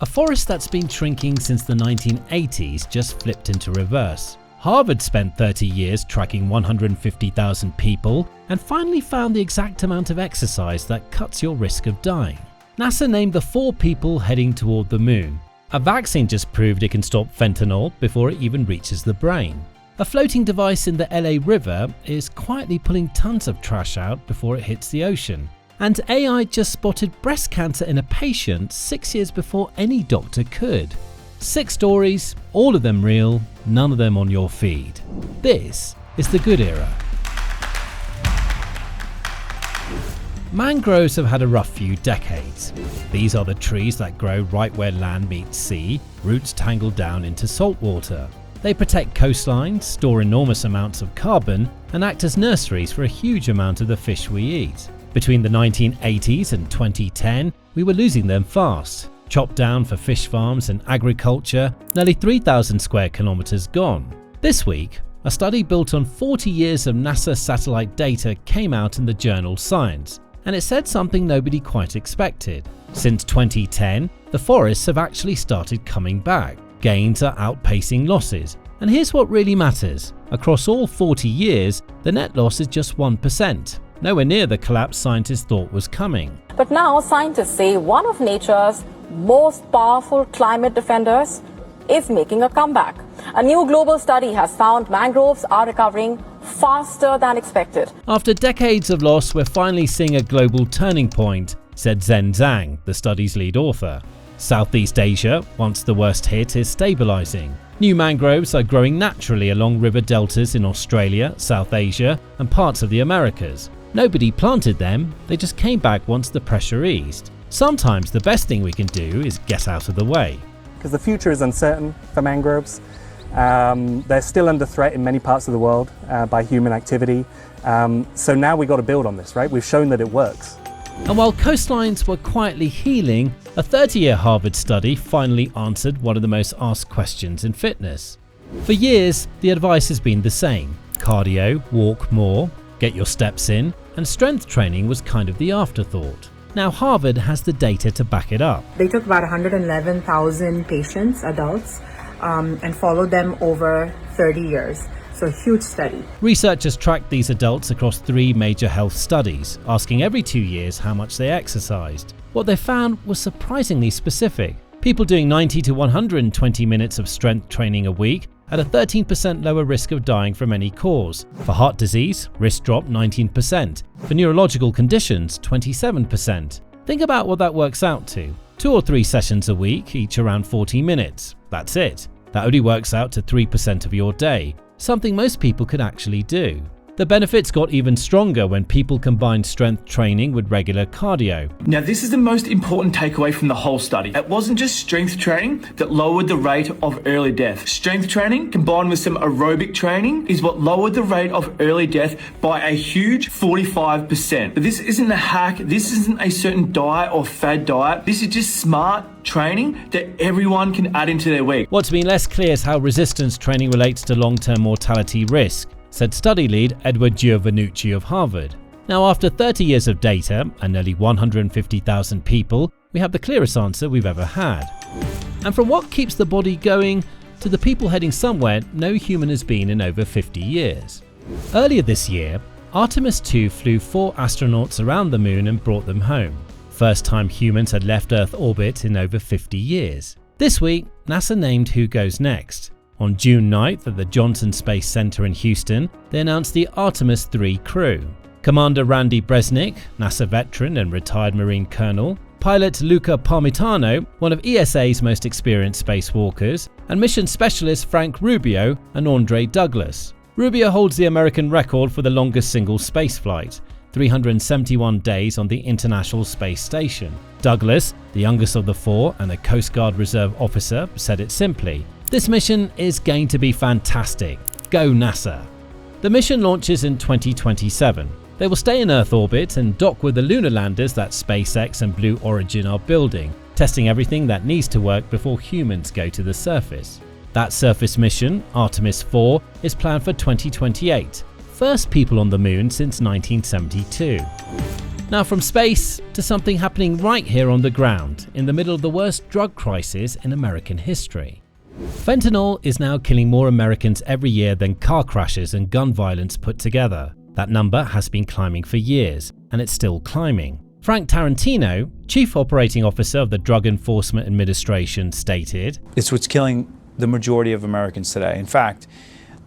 A forest that's been shrinking since the 1980s just flipped into reverse. Harvard spent 30 years tracking 150,000 people and finally found the exact amount of exercise that cuts your risk of dying. NASA named the 4 people heading toward the moon. A vaccine just proved it can stop fentanyl before it even reaches the brain. A floating device in the LA River is quietly pulling tons of trash out before it hits the ocean. And AI just spotted breast cancer in a patient 6 years before any doctor could. 6 stories, all of them real, none of them on your feed. This is the good era. Mangroves have had a rough few decades. These are the trees that grow right where land meets sea, roots tangled down into salt water. They protect coastlines, store enormous amounts of carbon, and act as nurseries for a huge amount of the fish we eat. Between the 1980s and 2010, we were losing them fast. Chopped down for fish farms and agriculture, nearly 3,000 square kilometers gone. This week, a study built on 40 years of NASA satellite data came out in the journal Science, and it said something nobody quite expected. Since 2010, the forests have actually started coming back. Gains are outpacing losses. And here's what really matters. Across all 40 years, the net loss is just 1%. Nowhere near the collapse scientists thought was coming. But now scientists say one of nature's most powerful climate defenders is making a comeback. A new global study has found mangroves are recovering faster than expected. After decades of loss, we're finally seeing a global turning point, said Zhen Zhang, the study's lead author. Southeast Asia, once the worst hit, is stabilizing. New mangroves are growing naturally along river deltas in Australia, South Asia, and parts of the Americas. Nobody planted them, they just came back once the pressure eased. Sometimes the best thing we can do is get out of the way. Because the future is uncertain for mangroves. They're still under threat in many parts of the world by human activity. So now we've got to build on this, right? We've shown that it works. And while coastlines were quietly healing, a 30-year Harvard study finally answered one of the most asked questions in fitness. For years, the advice has been the same. Cardio, walk more, get your steps in, and strength training was kind of the afterthought. Now Harvard has the data to back it up. They took about 111,000 patients, adults, and followed them over 30 years. So a huge study. Researchers tracked these adults across 3 major health studies, asking every 2 years how much they exercised. What they found was surprisingly specific. People doing 90 to 120 minutes of strength training a week had a 13% lower risk of dying from any cause. For heart disease, risk dropped 19%. For neurological conditions, 27%. Think about what that works out to. 2 or 3 sessions a week, each around 40 minutes. That's it. That only works out to 3% of your day. Something most people could actually do. The benefits got even stronger when people combined strength training with regular cardio. Now, this is the most important takeaway from the whole study. It wasn't just strength training that lowered the rate of early death. Strength training combined with some aerobic training is what lowered the rate of early death by a huge 45%. But this isn't a hack. This isn't a certain diet or fad diet. This is just smart training that everyone can add into their week. What's been less clear is how resistance training relates to long-term mortality risk, said study lead Edward Giovannucci of Harvard. Now, after 30 years of data and nearly 150,000 people, we have the clearest answer we've ever had. And from what keeps the body going to the people heading somewhere no human has been in over 50 years. Earlier this year, Artemis 2 flew 4 astronauts around the moon and brought them home. First time humans had left Earth orbit in over 50 years. This week, NASA named who goes next. On June 9th at the Johnson Space Center in Houston, they announced the Artemis 3 crew. Commander Randy Bresnik, NASA veteran and retired Marine colonel, pilot Luca Parmitano, one of ESA's most experienced spacewalkers, and mission specialist Frank Rubio and Andre Douglas. Rubio holds the American record for the longest single spaceflight, 371 days on the International Space Station. Douglas, the youngest of the 4 and a Coast Guard Reserve officer, said it simply: "This mission is going to be fantastic. Go NASA." The mission launches in 2027. They will stay in Earth orbit and dock with the lunar landers that SpaceX and Blue Origin are building, testing everything that needs to work before humans go to the surface. That surface mission, Artemis 4, is planned for 2028. First people on the moon since 1972. Now from space to something happening right here on the ground, in the middle of the worst drug crisis in American history. Fentanyl is now killing more Americans every year than car crashes and gun violence put together. That number has been climbing for years, and it's still climbing. Frank Tarantino, Chief Operating Officer of the Drug Enforcement Administration, stated, "It's what's killing the majority of Americans today. In fact,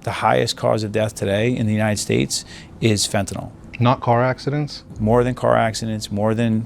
the highest cause of death today in the United States is fentanyl. Not car accidents? More than car accidents, more than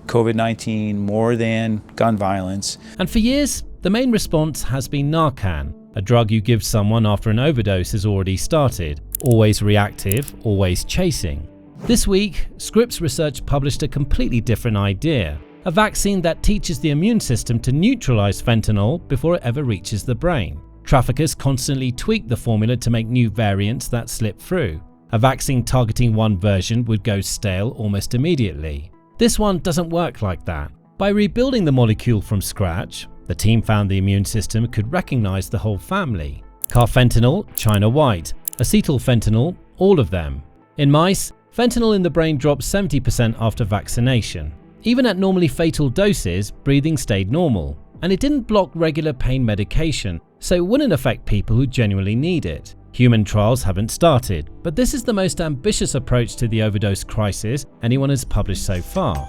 COVID-19, more than gun violence." And for years, the main response has been Narcan, a drug you give someone after an overdose has already started. Always reactive, always chasing. This week, Scripps Research published a completely different idea. A vaccine that teaches the immune system to neutralize fentanyl before it ever reaches the brain. Traffickers constantly tweak the formula to make new variants that slip through. A vaccine targeting one version would go stale almost immediately. This one doesn't work like that. By rebuilding the molecule from scratch, the team found the immune system could recognize the whole family. Carfentanil, China white, acetylfentanyl, all of them. In mice, fentanyl in the brain dropped 70% after vaccination. Even at normally fatal doses, breathing stayed normal, and it didn't block regular pain medication, so it wouldn't affect people who genuinely need it. Human trials haven't started, but this is the most ambitious approach to the overdose crisis anyone has published so far.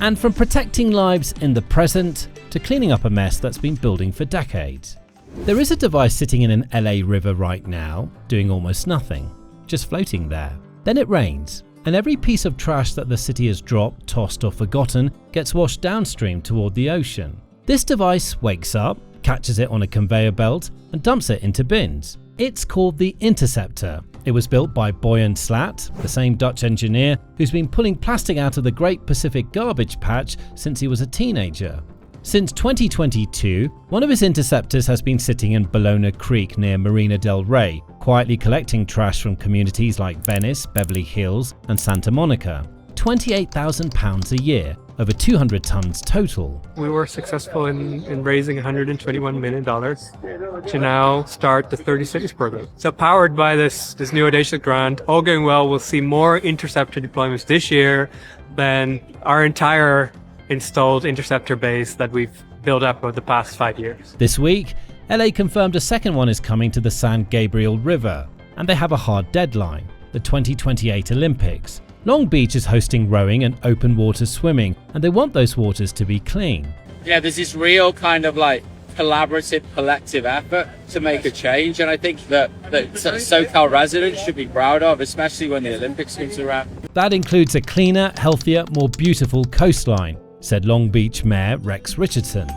And from protecting lives in the present to cleaning up a mess that's been building for decades. There is a device sitting in an LA river right now, doing almost nothing, just floating there. Then it rains, and every piece of trash that the city has dropped, tossed or forgotten gets washed downstream toward the ocean. This device wakes up, catches it on a conveyor belt, and dumps it into bins. It's called the Interceptor. It was built by Boyan Slat, the same Dutch engineer who's been pulling plastic out of the Great Pacific Garbage Patch since he was a teenager. Since 2022, one of his interceptors has been sitting in Bologna Creek near Marina del Rey, quietly collecting trash from communities like Venice, Beverly Hills, and Santa Monica. £28,000 a year, over 200 tons total. We were successful in raising $121 million to now start the 30 Cities program. So powered by this new audacious grant, all going well, we'll see more interceptor deployments this year than our entire installed interceptor base that we've built up over the past 5 years. This week, LA confirmed a second one is coming to the San Gabriel River, and they have a hard deadline, the 2028 Olympics. Long Beach is hosting rowing and open water swimming, and they want those waters to be clean. Yeah, there's this real kind of like collaborative, collective effort to make a change, and I think that SoCal residents should be proud of, especially when the Olympics comes around. That includes a cleaner, healthier, more beautiful coastline, said Long Beach Mayor Rex Richardson.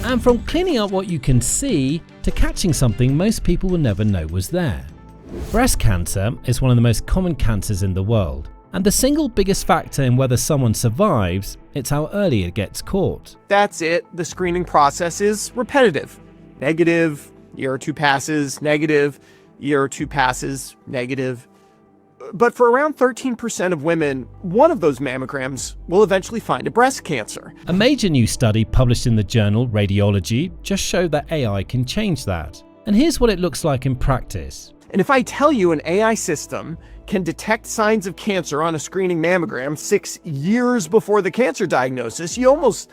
And from cleaning up what you can see to catching something most people will never know was there. Breast cancer is one of the most common cancers in the world. And the single biggest factor in whether someone survives, it's how early it gets caught. That's it. The screening process is repetitive. Negative, year or two passes, negative, year or two passes, negative. But for around 13% of women, one of those mammograms will eventually find a breast cancer. A major new study published in the journal Radiology just showed that AI can change that. And here's what it looks like in practice. And if I tell you an AI system can detect signs of cancer on a screening mammogram 6 years before the cancer diagnosis, you almost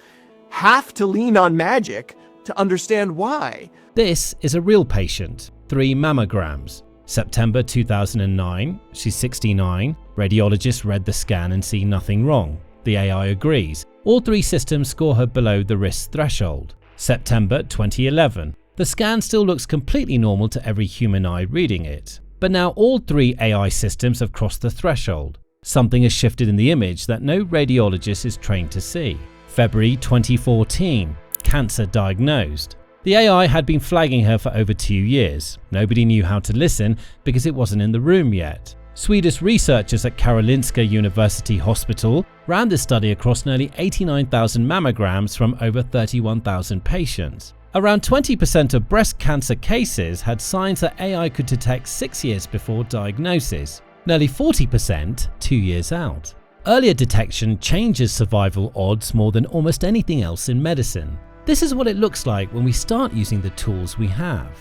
have to lean on magic to understand why. This is a real patient, 3 mammograms. September 2009, she's 69. Radiologists read the scan and see nothing wrong. The AI agrees. All 3 systems score her below the risk threshold. September 2011. The scan still looks completely normal to every human eye reading it. But now all 3 AI systems have crossed the threshold. Something has shifted in the image that no radiologist is trained to see. February 2014. Cancer diagnosed. The AI had been flagging her for over 2 years. Nobody knew how to listen because it wasn't in the room yet. Swedish researchers at Karolinska University Hospital ran this study across nearly 89,000 mammograms from over 31,000 patients. Around 20% of breast cancer cases had signs that AI could detect 6 years before diagnosis, nearly 40% 2 years out. Earlier detection changes survival odds more than almost anything else in medicine. This is what it looks like when we start using the tools we have.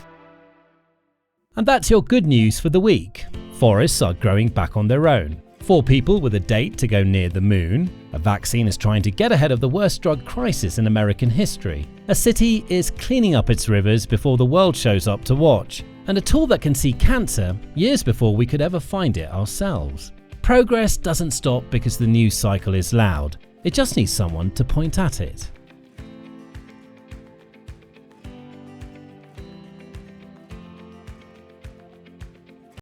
And that's your good news for the week. Forests are growing back on their own. 4 people with a date to go near the moon. A vaccine is trying to get ahead of the worst drug crisis in American history. A city is cleaning up its rivers before the world shows up to watch. And a tool that can see cancer years before we could ever find it ourselves. Progress doesn't stop because the news cycle is loud. It just needs someone to point at it.